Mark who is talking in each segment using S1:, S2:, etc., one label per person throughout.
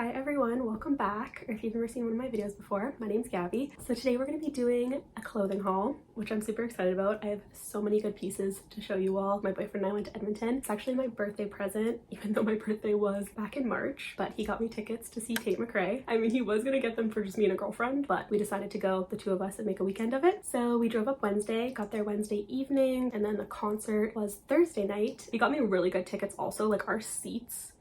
S1: Hi everyone, welcome back. Or if you've never seen one of my videos before, my name's Gabby. So today we're going to be doing a clothing haul, which I'm super excited about. I have so many good pieces to show you all. My boyfriend and I went to Edmonton. It's actually my birthday present, even though my birthday was back in March, but he got me tickets to see Tate McRae. I mean, he was going to get them for just me and a girlfriend, but we decided to go, the two of us, and make a weekend of it. So we drove up Wednesday, got there Wednesday evening, and then the concert was Thursday night. He got me really good tickets also. Like, our seats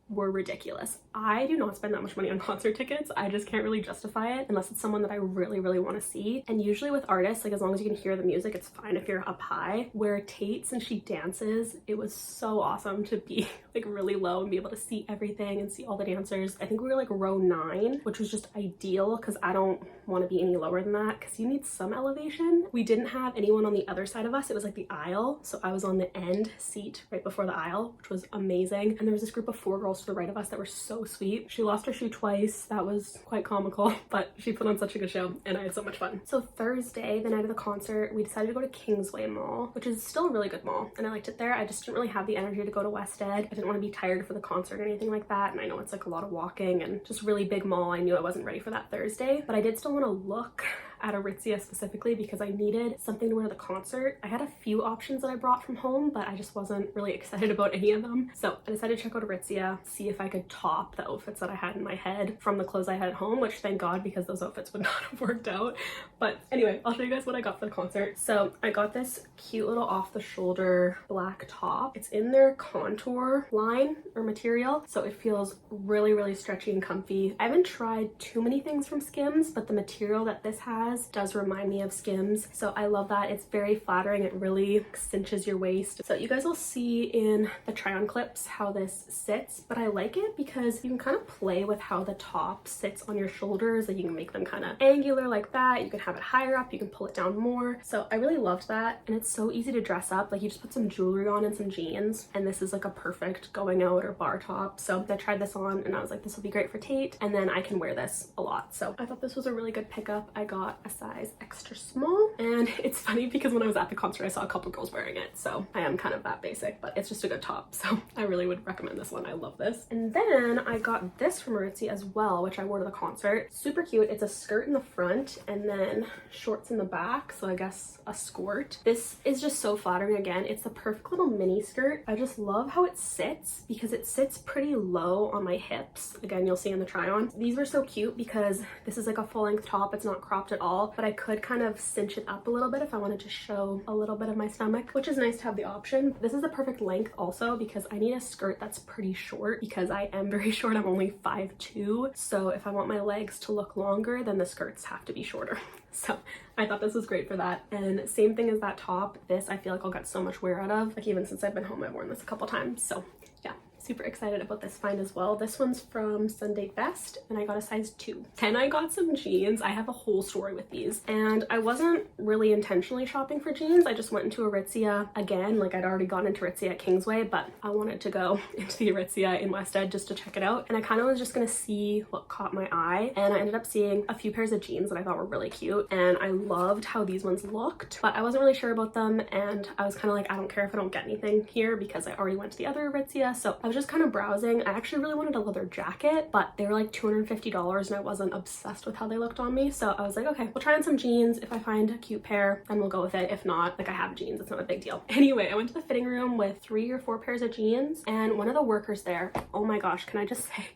S1: were ridiculous. I do not spend that much money on concert tickets. I just can't really justify it unless it's someone that I really want to see. And usually with artists, like, as long as you can hear the music, it's fine if you're up high. Where Tate, since she dances, it was so awesome to be like really low and be able to see everything and see all the dancers. I think we were like row 9, which was just ideal because I don't want to be any lower than that because you need some elevation. We didn't have anyone on the other side of us. It was like the aisle, so I was on the end seat right before the aisle, which was amazing. And there was this group of 4 girls to the right of us that were so sweet. She lost her shoe twice. That was quite comical, but she put on such a good show and I had so much fun. So Thursday, the night of the concert, we decided to go to Kingsway Mall, which is still a really good mall, and I liked it there. I just didn't really have the energy to go to West Ed. I didn't want to be tired for the concert or anything like that, and I know it's like a lot of walking and just really big mall. I knew I wasn't ready for that Thursday, but I did still want to look at Aritzia specifically because I needed something to wear to the concert. I had a few options that I brought from home, but I just wasn't really excited about any of them. So I decided to check out Aritzia, see if I could top the outfits that I had in my head from the clothes I had at home, which thank God, because those outfits would not have worked out. But anyway, I'll show you guys what I got for the concert. So I got this cute little off the shoulder black top. It's in their contour line or material, so it feels really stretchy and comfy. I haven't tried too many things from Skims, but the material that this has does remind me of Skims, so I love that. It's very flattering. It really cinches your waist. So you guys will see in the try on clips how this sits, but I like it because you can kind of play with how the top sits on your shoulders. Like, you can make them kind of angular like that. You can have it higher up, you can pull it down more. So I really loved that, and it's so easy to dress up. Like, you just put some jewelry on and some jeans, and this is like a perfect going out or bar top. So I tried this on and I was like, this will be great for Tate, and then I can wear this a lot. So I thought this was a really good pickup. I got a size extra small, and it's funny because when I was at the concert I saw a couple girls wearing it, so I am kind of that basic, but it's just a good top, so I really would recommend this one. I love this. And then I got this from Aritzia as well, which I wore to the concert. Super cute. It's a skirt in the front and then shorts in the back, so I guess a skort. This is just so flattering. Again, it's the perfect little mini skirt. I just love how it sits because it sits pretty low on my hips. Again, you'll see in the try on. These were so cute because this is like a full length top. It's not cropped at all, but I could kind of cinch it up a little bit if I wanted to show a little bit of my stomach, which is nice to have the option. This is the perfect length also because I need a skirt that's pretty short because I am very short. I'm only 5'2", so if I want my legs to look longer, then the skirts have to be shorter. So I thought this was great for that. And same thing as that top, this I feel like I'll get so much wear out of. Like, even since I've been home, I've worn this a couple times. So yeah, super excited about this find as well. This one's from Sundried Best and I got a size 2. Then I got some jeans. I have a whole story with these, and I wasn't really intentionally shopping for jeans. I just went into Aritzia again. Like, I'd already gone into Aritzia at Kingsway, but I wanted to go into the Aritzia in West Ed just to check it out, and I kind of was just gonna see what caught my eye, and I ended up seeing a few pairs of jeans that I thought were really cute, and I loved how these ones looked, but I wasn't really sure about them, and I was kind of like, I don't care if I don't get anything here because I already went to the other Aritzia. So I was just kind of browsing. I actually really wanted a leather jacket, but they were like $250 and I wasn't obsessed with how they looked on me. So I was like, okay, we'll try on some jeans. If I find a cute pair, then we'll go with it. If not, like, I have jeans, it's not a big deal. Anyway, I went to the fitting room with 3 or 4 pairs of jeans, and one of the workers there, oh my gosh, can I just say,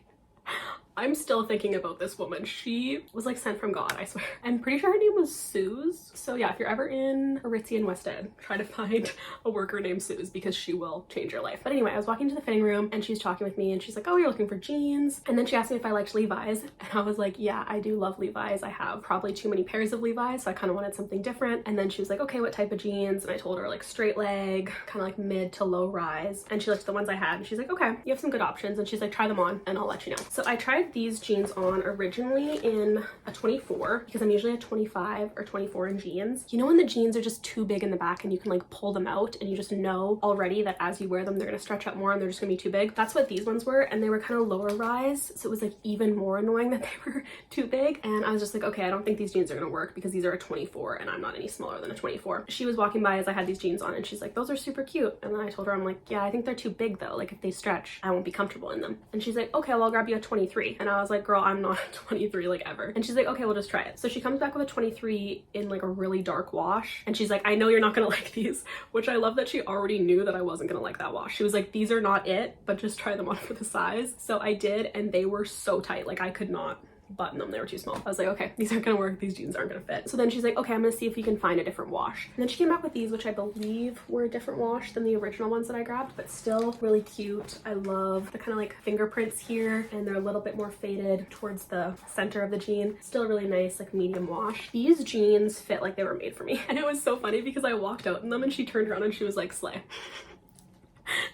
S1: I'm still thinking about this woman. She was like sent from God, I swear. I'm pretty sure her name was Suze. So yeah, if you're ever in Aritzia in West Ed, try to find a worker named Suze because she will change your life. But anyway, I was walking to the fitting room and she's talking with me and she's like, oh, you're looking for jeans? And then she asked me if I liked Levi's, and I was like, yeah, I do love Levi's. I have probably too many pairs of Levi's, so I kind of wanted something different. And then she was like, okay, what type of jeans? And I told her like straight leg, kind of like mid to low rise. And she looked at the ones I had and she's like, okay, you have some good options. And she's like, try them on and I'll let you know. So I tried these jeans on originally in a 24 because I'm usually a 25 or 24 in jeans. You know when the jeans are just too big in the back and you can like pull them out and you just know already that as you wear them they're gonna stretch out more and they're just gonna be too big? That's what these ones were, and they were kind of lower rise, so it was like even more annoying that they were too big. And I was just like, okay, I don't think these jeans are gonna work because these are a 24 and I'm not any smaller than a 24. She was walking by as I had these jeans on and she's like, those are super cute. And then I told her, I'm like, yeah, I think they're too big though. Like, if they stretch, I won't be comfortable in them. And she's like, okay, well, I'll grab you a 23. And I was like, girl, I'm not 23 like ever. And she's like, okay, we'll just try it. So she comes back with a 23 in like a really dark wash. And she's like, I know you're not gonna like these, which I love that she already knew that I wasn't gonna like that wash. She was like, these are not it, but just try them on for the size. So I did, and they were so tight. Like I could not button them, they were too small. I was like, okay, these aren't gonna work, these jeans aren't gonna fit. So then she's like, okay, I'm gonna see if you can find a different wash. And then she came back with these, which I believe were a different wash than the original ones that I grabbed, but still really cute. I love the kind of like fingerprints here, and they're a little bit more faded towards the center of the jean. Still really nice, like medium wash. These jeans fit like they were made for me. And it was so funny because I walked out in them and she turned around and she was like, slay.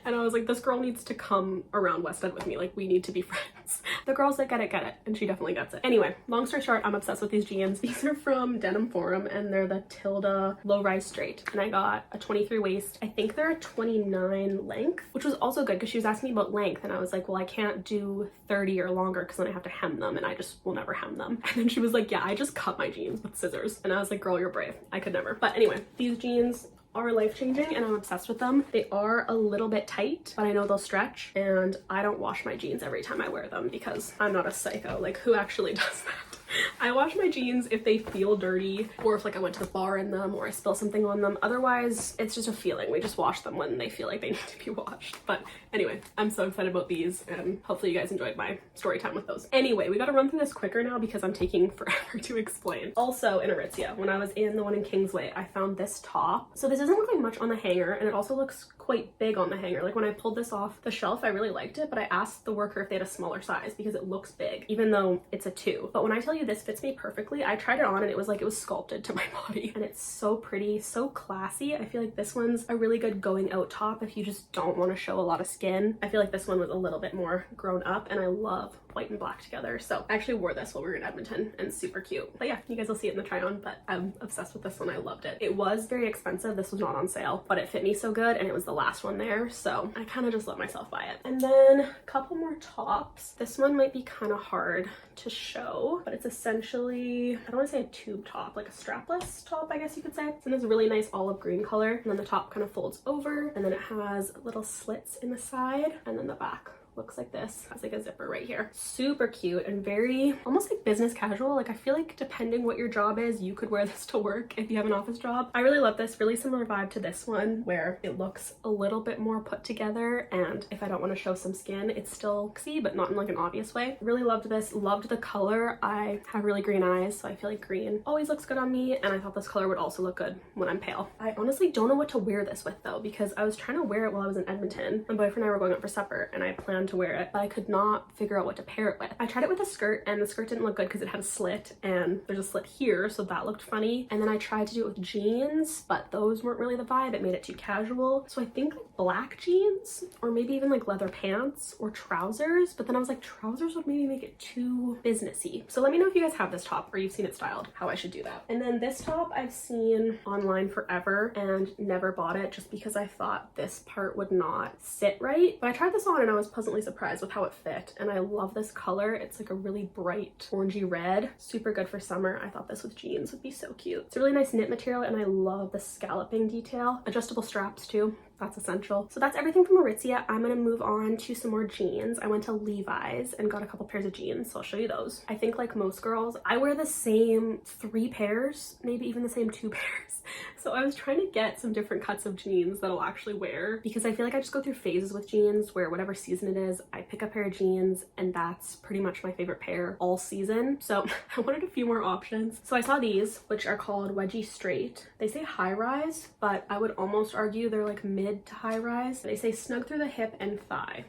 S1: And I was like, this girl needs to come around West End with me. Like, we need to be friends. The girls that get it. And she definitely gets it. Anyway, long story short, I'm obsessed with these jeans. These are from Denim Forum, and they're the Tilda low-rise straight. And I got a 23 waist. I think they're a 29 length, which was also good because she was asking me about length. And I was like, well, I can't do 30 or longer because then I have to hem them, and I just will never hem them. And then she was like, yeah, I just cut my jeans with scissors. And I was like, girl, you're brave. I could never. But anyway, these jeans are life-changing and I'm obsessed with them. They are a little bit tight, but I know they'll stretch, and I don't wash my jeans every time I wear them because I'm not a psycho. Like, who actually does that? I wash my jeans if they feel dirty, or if like I went to the bar in them, or I spill something on them. Otherwise, it's just a feeling. We just wash them when they feel like they need to be washed. But anyway, I'm so excited about these, and hopefully you guys enjoyed my story time with those. Anyway, we gotta run through this quicker now because I'm taking forever to explain. Also in Aritzia, when I was in the one in Kingsway, I found this top. So this doesn't look like much on the hanger, and it also looks quite big on the hanger. Like when I pulled this off the shelf, I really liked it, but I asked the worker if they had a smaller size because it looks big, even though it's a 2. But when I tell you this fits me perfectly, I tried it on and it was like it was sculpted to my body, and it's so pretty, so classy. I feel like this one's a really good going out top if you just don't want to show a lot of skin. I feel like this one was a little bit more grown up, and I love white and black together. So I actually wore this while we were in Edmonton, and super cute. But yeah, you guys will see it in the try on, but I'm obsessed with this one. I loved it. It was very expensive. This was not on sale, but it fit me so good, and it was the last one there, so I kind of just let myself buy it. And then a couple more tops. This one might be kind of hard to show, but it's essentially, I don't want to say a tube top, like a strapless top, I guess you could say. It's in this really nice olive green color, and then the top kind of folds over, and then it has little slits in the side, and then the back looks like this. Has like a zipper right here. Super cute and very almost like business casual. Like I feel like depending what your job is, you could wear this to work if you have an office job. I really love this. Really similar vibe to this one where it looks a little bit more put together, and if I don't want to show some skin, it's still sexy but not in like an obvious way. Really loved this. Loved the color. I have really green eyes, so I feel like green always looks good on me, and I thought this color would also look good when I'm pale. I honestly don't know what to wear this with though, because I was trying to wear it while I was in Edmonton. My boyfriend and I were going out for supper, and I planned to wear it, but I could not figure out what to pair it with. I tried it with a skirt, and the skirt didn't look good because it had a slit, and there's a slit here, so that looked funny. And then I tried to do it with jeans, but those weren't really the vibe. It made it too casual. So I think like black jeans, or maybe even like leather pants or trousers, but then I was like, trousers would maybe make it too businessy. So let me know if you guys have this top or you've seen it styled, how I should do that. And then this top I've seen online forever and never bought it just because I thought this part would not sit right. But I tried this on and I was pleasantly surprised with how it fit, and I love this color. It's like a really bright orangey red, super good for summer. I thought this with jeans would be so cute. It's a really nice knit material, and I love the scalloping detail. Adjustable straps too, that's essential. So that's everything from Aritzia. I'm gonna move on to some more jeans. I went to Levi's and got a couple pairs of jeans, so I'll show you those. I think like most girls, I wear the same 3 pairs, maybe even the same 2 pairs. So I was trying to get some different cuts of jeans that I'll actually wear, because I feel like I just go through phases with jeans where whatever season it is, I pick a pair of jeans, and that's pretty much my favorite pair all season. So I wanted a few more options. So I saw these, which are called Wedgie Straight. They say high rise, but I would almost argue they're like mid to high rise. They say snug through the hip and thigh.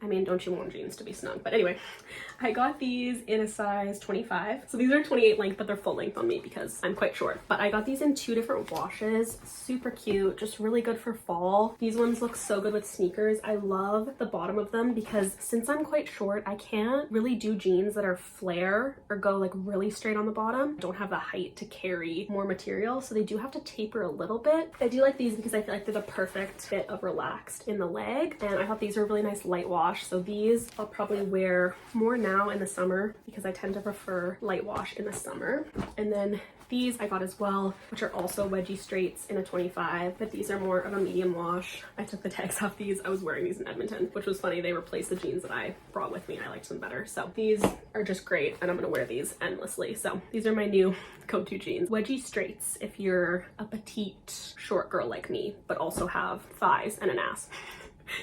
S1: I mean, don't you want jeans to be snug? But anyway, I got these in a size 25. So these are 28 length, but they're full length on me because I'm quite short. But I got these in 2 different washes. Super cute, just really good for fall. These ones look so good with sneakers. I love the bottom of them because since I'm quite short, I can't really do jeans that are flare or go like really straight on the bottom. I don't have the height to carry more material, so they do have to taper a little bit. I do like these because I feel like they're the perfect fit of relaxed in the leg, and I thought these were a really nice light wash. wash. So these I'll probably wear more now in the summer because I tend to prefer light wash in the summer. And then these I got as well, which are also wedgie straights in a 25, but these are more of a medium wash. I took the tags off these. I was wearing these in Edmonton, which was funny. They replaced the jeans that I brought with me. I liked them better. So these are just great, and I'm gonna wear these endlessly. So these are my new go-to jeans. Wedgie straights if you're a petite short girl like me, but also have thighs and an ass.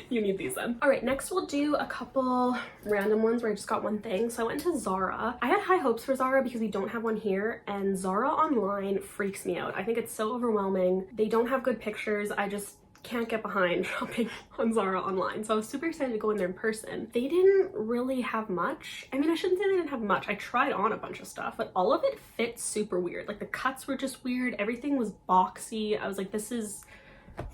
S1: You need these then. All right, next we'll do a couple random ones where I just got one thing. So I went to Zara. I had high hopes for Zara because we don't have one here, and Zara online freaks me out. I think it's so overwhelming. They don't have good pictures. I just can't get behind shopping on Zara online. So I was super excited to go in there in person. They didn't really have much. I mean, I shouldn't say they didn't have much. I tried on a bunch of stuff, but all of it fit super weird. Like the cuts were just weird. Everything was boxy. I was like, this is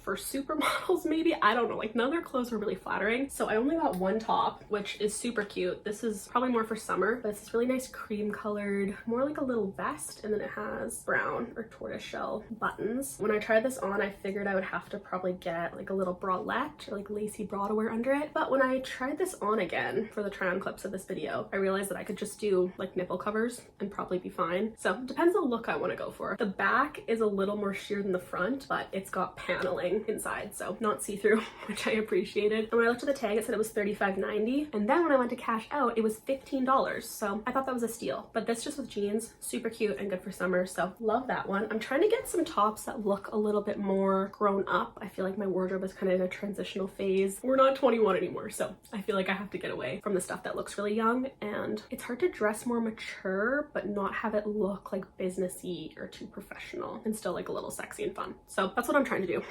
S1: for supermodels maybe. I don't know, like none of their clothes were really flattering. So I only got one top, which is super cute. This is probably more for summer, but it's this really nice cream colored, more like a little vest, and then it has brown or tortoiseshell buttons. When I tried this on, I figured I would have to probably get like a little bralette or like lacy bra to wear under it. But when I tried this on again for the try on clips of this video, I realized that I could just do like nipple covers and probably be fine. So it depends on the look I want to go for. The back is a little more sheer than the front, but it's got paneling inside, so not see-through, which I appreciated. And when I looked at the tag, it said it was $35.90, and then when I went to cash out, it was $15, so I thought that was a steal. But this just with jeans, super cute and good for summer, so love that one. I'm trying to get some tops that look a little bit more grown up. I feel like my wardrobe is kind of in a transitional phase. We're not 21 anymore, so I feel like I have to get away from the stuff that looks really young, and it's hard to dress more mature but not have it look like businessy or too professional and still like a little sexy and fun. So that's what I'm trying to do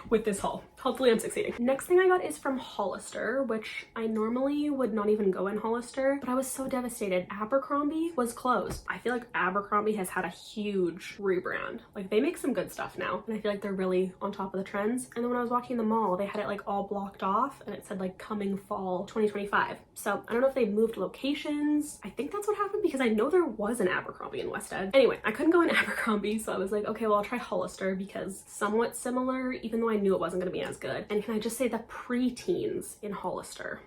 S1: with this haul. Hopefully I'm succeeding. Next thing I got is from Hollister, which I normally would not even go in Hollister, but I was so devastated. Abercrombie was closed. I feel like Abercrombie has had a huge rebrand. Like they make some good stuff now, and I feel like they're really on top of the trends. And then when I was walking in the mall, they had it like all blocked off and it said like coming fall 2025. So I don't know if they moved locations. I think that's what happened because I know there was an Abercrombie in West End. Anyway, I couldn't go in Abercrombie, so I was like, okay, well I'll try Hollister because somewhat similar, even though I knew it wasn't going to be as good. And can I just say the pre-teens in Hollister,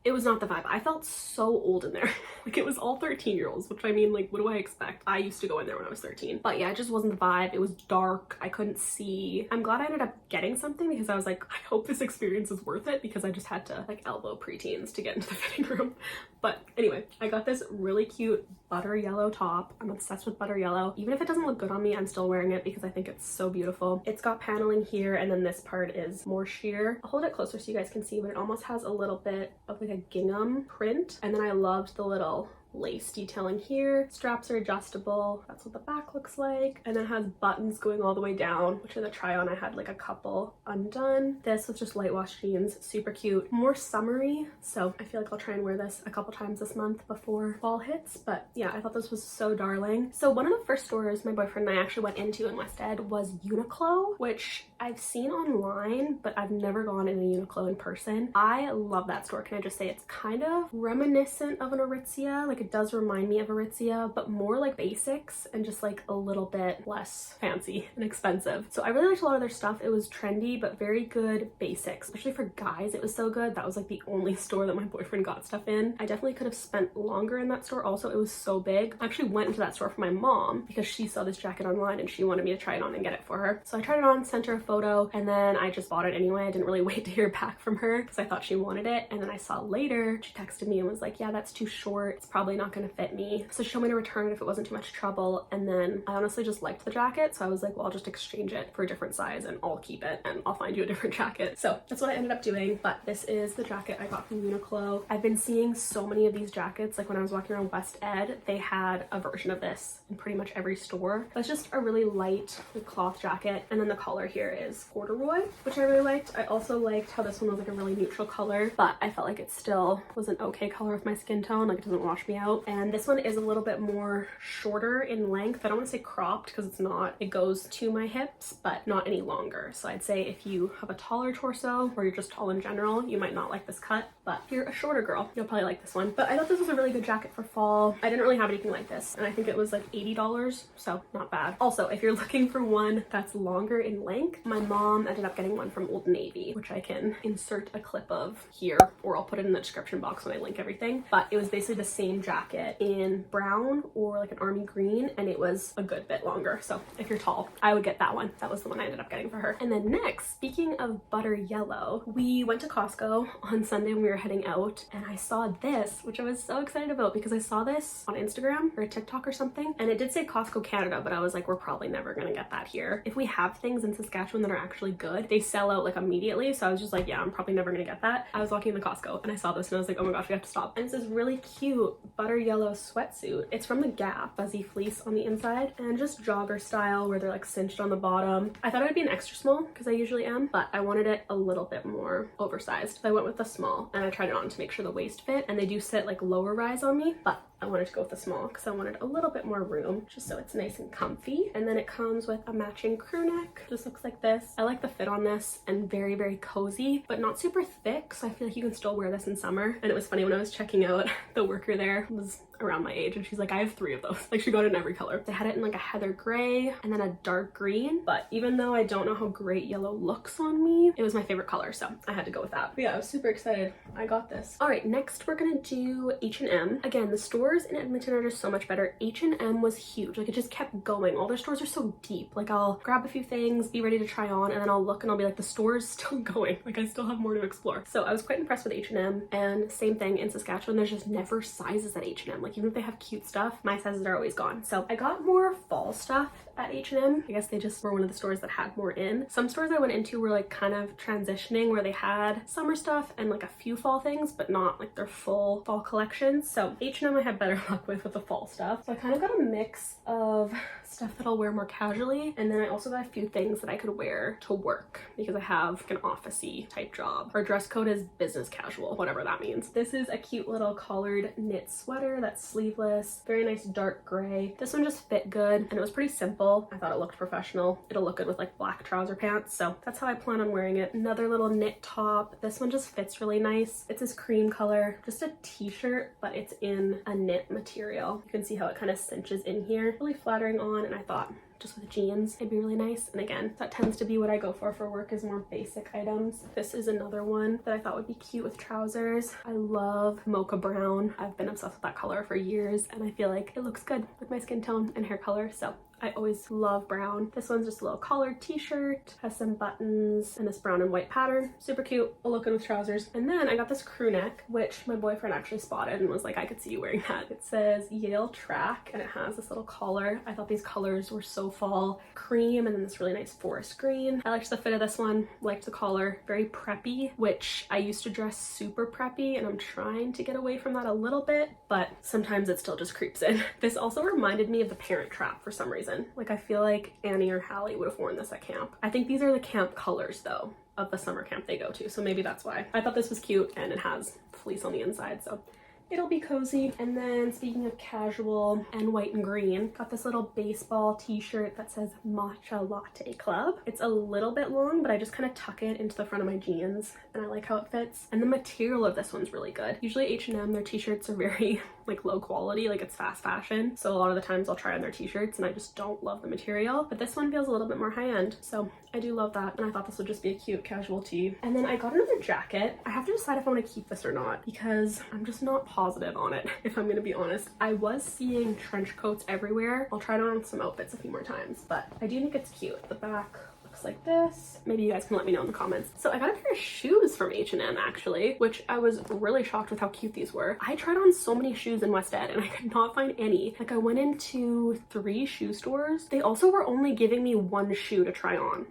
S1: it was not the vibe. I felt so old in there. Like it was all 13-year-olds, which I mean, like, what do I expect? I used to go in there when I was 13. But yeah, it just wasn't the vibe. It was dark. I couldn't see. I'm glad I ended up getting something because I was like, I hope this experience is worth it, because I just had to like elbow preteens to get into the fitting room. But anyway, I got this really cute butter yellow top. I'm obsessed with butter yellow. Even if it doesn't look good on me, I'm still wearing it because I think it's so beautiful. It's got paneling here, and then this part is more sheer. I'll hold it closer so you guys can see, but it almost has a little bit of like a gingham print. And then I loved the little lace detailing here. Straps are adjustable. That's what the back looks like. And then it has buttons going all the way down, which in the try on I had like a couple undone. This was just light wash jeans, super cute, more summery. So I feel like I'll try and wear this a couple times this month before fall hits. But yeah, I thought this was so darling. So one of the first stores my boyfriend and I actually went into in West End was Uniqlo, which I've seen online, but I've never gone in a Uniqlo in person. I love that store. Can I just say it's kind of reminiscent of an Aritzia? Like it does remind me of Aritzia, but more like basics and just like a little bit less fancy and expensive. So I really liked a lot of their stuff. It was trendy, but very good basics, especially for guys. It was so good. That was like the only store that my boyfriend got stuff in. I definitely could have spent longer in that store. Also, it was so big. I actually went into that store for my mom because she saw this jacket online and she wanted me to try it on and get it for her. So I tried it on, sent her a photo, and then I just bought it anyway. I didn't really wait to hear back from her because I thought she wanted it. And then I saw later, she texted me and was like, yeah, that's too short. It's probably not going to fit me. So she told me to return it if it wasn't too much trouble. And then I honestly just liked the jacket. So I was like, well, I'll just exchange it for a different size and I'll keep it and I'll find you a different jacket. So that's what I ended up doing. But this is the jacket I got from Uniqlo. I've been seeing so many of these jackets. Like when I was walking around West Ed, they had a version of this in pretty much every store. But it's just a really light like, cloth jacket. And then the color here is corduroy, which I really liked. I also liked how this one was like a really neutral color, but I felt like it still was an okay color with my skin tone. Like it doesn't wash me out. out. And this one is a little bit more shorter in length. I don't want to say cropped because it's not. It goes to my hips, but not any longer. So I'd say if you have a taller torso or you're just tall in general, you might not like this cut. But if you're a shorter girl, you'll probably like this one. But I thought this was a really good jacket for fall. I didn't really have anything like this, and I think it was like $80, so not bad. Also, if you're looking for one that's longer in length, my mom ended up getting one from Old Navy, which I can insert a clip of here, or I'll put it in the description box when I link everything. But it was basically the same jacket in brown or like an army green, and it was a good bit longer. So if you're tall, I would get that one. That was the one I ended up getting for her. And then next, speaking of butter yellow, we went to Costco on Sunday when we were heading out, and I saw this, which I was so excited about because I saw this on Instagram or TikTok or something, and it did say Costco Canada, but I was like, we're probably never gonna get that here. If we have things in Saskatchewan that are actually good, they sell out like immediately. So I was just like, yeah, I'm probably never gonna get that. I was walking in the Costco and I saw this and I was like, oh my gosh, we have to stop. And it's this really cute butter yellow sweatsuit. It's from the Gap, fuzzy fleece on the inside and just jogger style where they're like cinched on the bottom. I thought it would be an extra small because I usually am, but I wanted it a little bit more oversized. So I went with the small and I tried it on to make sure the waist fit, and they do sit like lower rise on me, but I wanted to go with the small because I wanted a little bit more room just so it's nice and comfy. And then it comes with a matching crew neck. Just looks like this. I like the fit on this, and very, very cozy, but not super thick. So I feel like you can still wear this in summer. And it was funny when I was checking out, the worker there was around my age and she's like, I have 3 of those. Like she got it in every color. They had it in like a heather gray and then a dark green. But even though I don't know how great yellow looks on me, it was my favorite color. So I had to go with that. But yeah, I was super excited. I got this. All right, next we're gonna do H&M. Again, the stores in Edmonton are just so much better. H&M was huge. Like it just kept going. All their stores are so deep. Like I'll grab a few things, be ready to try on, and then I'll look and I'll be like, the store is still going. Like I still have more to explore. So I was quite impressed with H&M, and same thing in Saskatchewan. There's just never sizes at H&M. Like even if they have cute stuff, my sizes are always gone. So I got more fall stuff at H&M. I guess they just were one of the stores that had more in. Some stores I went into were like kind of transitioning where they had summer stuff and like a few fall things, but not like their full fall collections. So H&M I had better luck with the fall stuff. So I kind of got a mix of stuff that I'll wear more casually, and then I also got a few things that I could wear to work because I have like an office-y type job. Our dress code is business casual, whatever that means. This is a cute little collared knit sweater that's sleeveless, very nice dark gray. This one just fit good and it was pretty simple. I thought it looked professional. It'll look good with like black trouser pants, so that's how I plan on wearing it. Another little knit top. This one just fits really nice. It's this cream color, just a t-shirt, but it's in a knit material. You can see how it kind of cinches in here. Really flattering on, and I thought just with jeans it'd be really nice. And again, that tends to be what I go for work, is more basic items. This is another one that I thought would be cute with trousers. I love mocha brown. I've been obsessed with that color for years, and I feel like it looks good with my skin tone and hair color, so I always love brown. This one's just a little collared t-shirt, has some buttons and this brown and white pattern. Super cute, will look good with trousers. And then I got this crew neck, which my boyfriend actually spotted and was like, I could see you wearing that. It says Yale Track and it has this little collar. I thought these colors were so fall. Cream and then this really nice forest green. I liked the fit of this one, liked the collar. Very preppy, which I used to dress super preppy and I'm trying to get away from that a little bit, but sometimes it still just creeps in. This also reminded me of the Parent Trap for some reason. Like I feel like Annie or Hallie would have worn this at camp. I think these are the camp colors though of the summer camp they go to, so maybe that's why. I thought this was cute, and it has fleece on the inside, so it'll be cozy. And then speaking of casual and white and green, got this little baseball t-shirt that says Matcha Latte Club. It's a little bit long, but I just kind of tuck it into the front of my jeans and I like how it fits. And the material of this one's really good. Usually H&M, their t-shirts are very like low quality, like it's fast fashion. So a lot of the times I'll try on their t-shirts and I just don't love the material, but this one feels a little bit more high end. So I do love that. And I thought this would just be a cute casual tee. And then I got another jacket. I have to decide if I want to keep this or not because I'm just not positive on it, if I'm gonna be honest. I was seeing trench coats everywhere. I'll try it on some outfits a few more times, but I do think it's cute. The back looks like this. Maybe you guys can let me know in the comments. So I got a pair of shoes from H&M actually, which I was really shocked with how cute these were. I tried on so many shoes in West Ed and I could not find any. Like I went into 3 shoe stores. They also were only giving me 1 shoe to try on.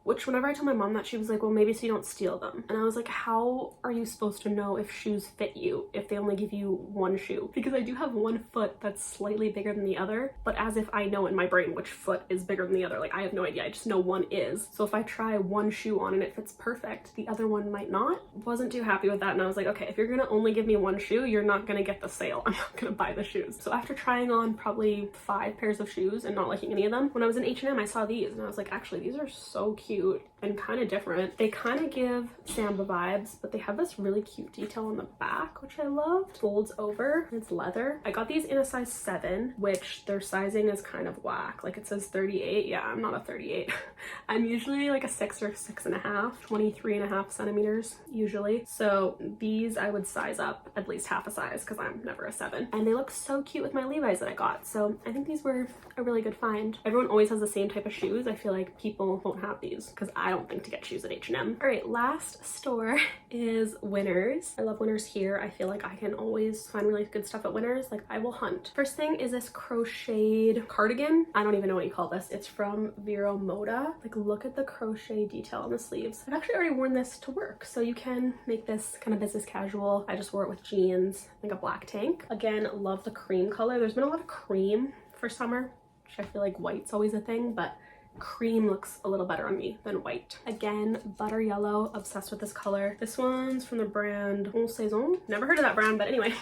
S1: which whenever I told my mom that, she was like, well, maybe so you don't steal them. And I was like, how are you supposed to know if shoes fit you if they only give you one shoe? Because I do have one foot that's slightly bigger than the other, but as if I know in my brain which foot is bigger than the other. Like, I have no idea. I just know one is. So if I try one shoe on and it fits perfect, the other one might not. Wasn't too happy with that, and I was like, okay, if you're gonna only give me one shoe, you're not gonna get the sale. I'm not gonna buy the shoes. So after trying on probably 5 pairs of shoes and not liking any of them, when I was in H&M, I saw these and I was like, actually, these are so cute and kind of different. They kind of give Samba vibes, but they have this really cute detail on the back, which I love. Folds over, it's leather. I got these in a size 7, which their sizing is kind of whack. Like, it says 38. Yeah, I'm not a 38. I'm usually like a 6 or 6.5, 23.5 centimeters usually. So these I would size up at least half a size because I'm never a 7. And they look so cute with my Levi's that I got. So I think these were a really good find. Everyone always has the same type of shoes. I feel like people won't have these because I don't think to get shoes at H&M. All right, last store is Winners. I love Winners here. I feel like I can always find really good stuff at Winners. Like, I will hunt. First thing is this crocheted cardigan. I don't even know what you call this. It's from Vero Moda. Like, look at the crochet detail on the sleeves. I've actually already worn this to work, so you can make this kind of business casual. I just wore it with jeans, I think a black tank. Again, love the cream color. There's been a lot of cream for summer, which I feel like white's always a thing, but cream looks a little better on me than white. Again, butter yellow, obsessed with this color. This one's from the brand Bon Saison. Never heard of that brand, but anyway.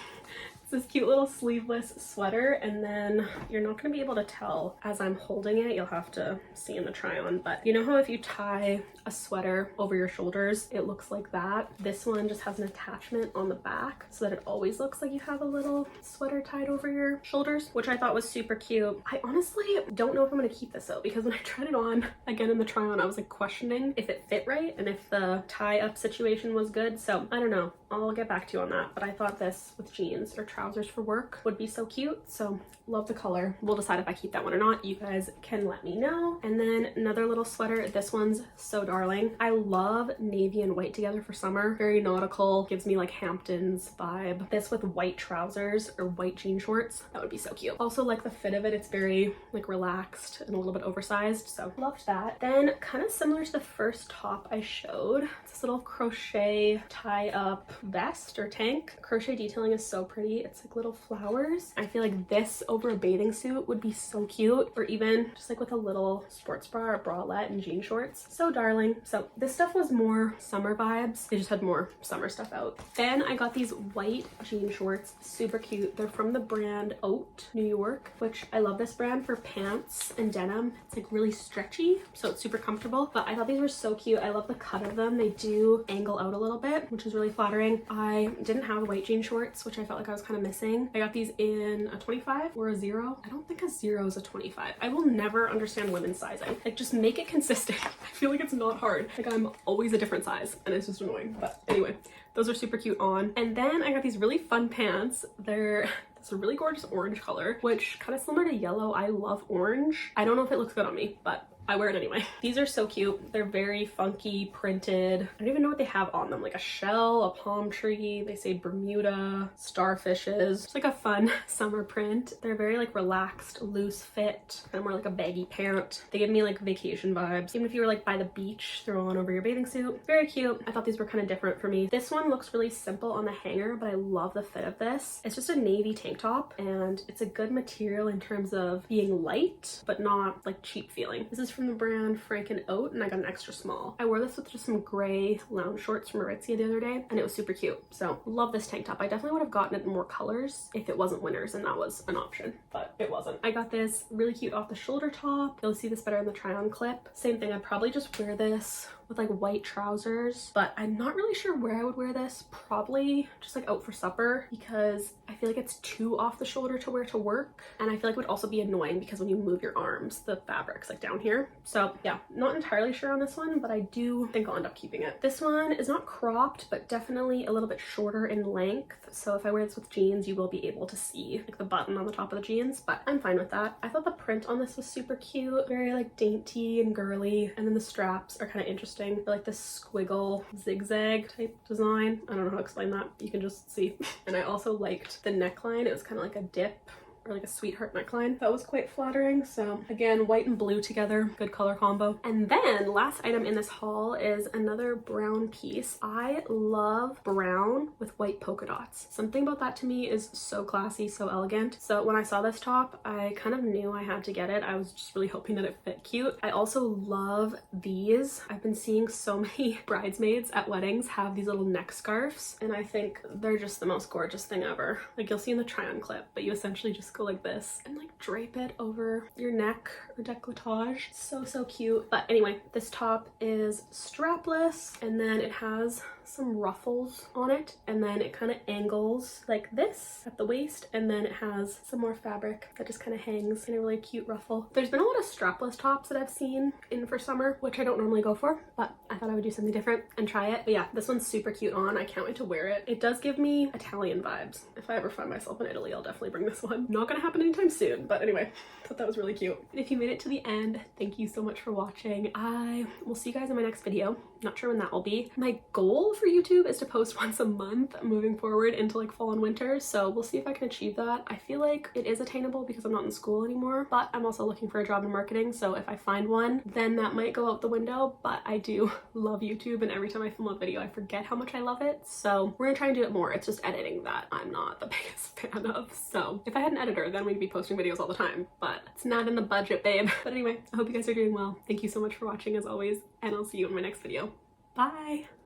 S1: It's this cute little sleeveless sweater, and then you're not going to be able to tell as I'm holding it. You'll have to see in the try on, but you know how if you tie a sweater over your shoulders, it looks like that? This one just has an attachment on the back so that it always looks like you have a little sweater tied over your shoulders, which I thought was super cute. I honestly don't know if I'm going to keep this though, because when I tried it on again in the try on, I was like questioning if it fit right and if the tie up situation was good. So I don't know. I'll get back to you on that, but I thought this with jeans or trousers for work would be so cute. So love the color. We'll decide if I keep that one or not. You guys can let me know. And then another little sweater. This one's so darling. I love navy and white together for summer. Very nautical, gives me like Hamptons vibe. This with white trousers or white jean shorts, that would be so cute. Also like the fit of it. It's very like relaxed and a little bit oversized, so loved that. Then kind of similar to the first top I showed, it's this little crochet tie up vest or tank. Crochet detailing is so pretty. It's like little flowers. I feel like this over a bathing suit would be so cute, or even just like with a little sports bra or bralette and jean shorts. So darling. So this stuff was more summer vibes. They just had more summer stuff out. Then I got these white jean shorts, super cute. They're from the brand Oat, New York, which I love this brand for pants and denim. It's like really stretchy, so it's super comfortable. But I thought these were so cute. I love the cut of them. They do angle out a little bit, which is really flattering. I didn't have white jean shorts, which I felt like I was kind of missing. I got these in a 25 or a 0. I don't think a 0 is a 25. I will never understand women's sizing. Like, just make it consistent. I feel like it's not hard. Like, I'm always a different size and it's just annoying. But anyway, those are super cute on. And then I got these really fun pants. They're it's a really gorgeous orange color, which kind of similar to yellow. I love orange. I don't know if it looks good on me, but I wear it anyway. These are so cute. They're very funky, printed. I don't even know what they have on them. Like a shell, a palm tree. They say Bermuda, starfishes. It's like a fun summer print. They're very like relaxed, loose fit, kind of more like a baggy pant. They give me like vacation vibes. Even if you were like by the beach, throw on over your bathing suit. Very cute. I thought these were kind of different for me. This one looks really simple on the hanger, but I love the fit of this. It's just a navy tank top, and it's a good material in terms of being light, but not like cheap feeling. This is from the brand Frank and Oat, and I got an extra small. I wore this with just some gray lounge shorts from Aritzia the other day, and it was super cute. So love this tank top. I definitely would have gotten it in more colors if it wasn't Winners and that was an option, but it wasn't. I got this really cute off the shoulder top. You'll see this better in the try on clip. Same thing, I'd probably just wear this with like white trousers, but I'm not really sure where I would wear this. Probably just like out for supper, because I feel like it's too off the shoulder to wear to work, and I feel like it would also be annoying because when you move your arms, the fabric's like down here. So yeah, not entirely sure on this one, but I do think I'll end up keeping it. This one is not cropped, but definitely a little bit shorter in length, so if I wear this with jeans, you will be able to see like the button on the top of the jeans, but I'm fine with that. I thought the print on this was super cute, very like dainty and girly, and then the straps are kind of interesting. They're like this squiggle zigzag type design. I don't know how to explain that. You can just see. And I also liked the neckline. It was kind of like a dip or like a sweetheart neckline. That was quite flattering. So again, white and blue together, good color combo. And then last item in this haul is another brown piece. I love brown with white polka dots. Something about that to me is so classy, so elegant. So when I saw this top, I kind of knew I had to get it. I was just really hoping that it fit cute. I also love these. I've been seeing so many bridesmaids at weddings have these little neck scarves, and I think they're just the most gorgeous thing ever. Like, you'll see in the try on clip, but you essentially just go like this and like drape it over your neck or décolletage. So cute. But anyway, this top is strapless, and then it has some ruffles on it, and then it kind of angles like this at the waist, and then it has some more fabric that just kind of hangs in a really cute ruffle. There's been a lot of strapless tops that I've seen in for summer, which I don't normally go for, but I thought I would do something different and try it. But yeah, this one's super cute on. I can't wait to wear it. It does give me Italian vibes. If I ever find myself in Italy, I'll definitely bring this one. Not gonna happen anytime soon, but anyway, I thought that was really cute. And if you made it to the end, thank you so much for watching. I will see you guys in my next video. Not sure when that will be. My goal for YouTube is to post once a month moving forward into like fall and winter, so we'll see if I can achieve that. I feel like it is attainable because I'm not in school anymore, but I'm also looking for a job in marketing, so if I find one, then that might go out the window. But I do love YouTube, and every time I film a video I forget how much I love it, so we're gonna try and do it more. It's just editing that I'm not the biggest fan of. So if I had an editor, then we'd be posting videos all the time, but it's not in the budget, babe. But anyway, I hope you guys are doing well. Thank you so much for watching as always, and I'll see you in my next video. Bye!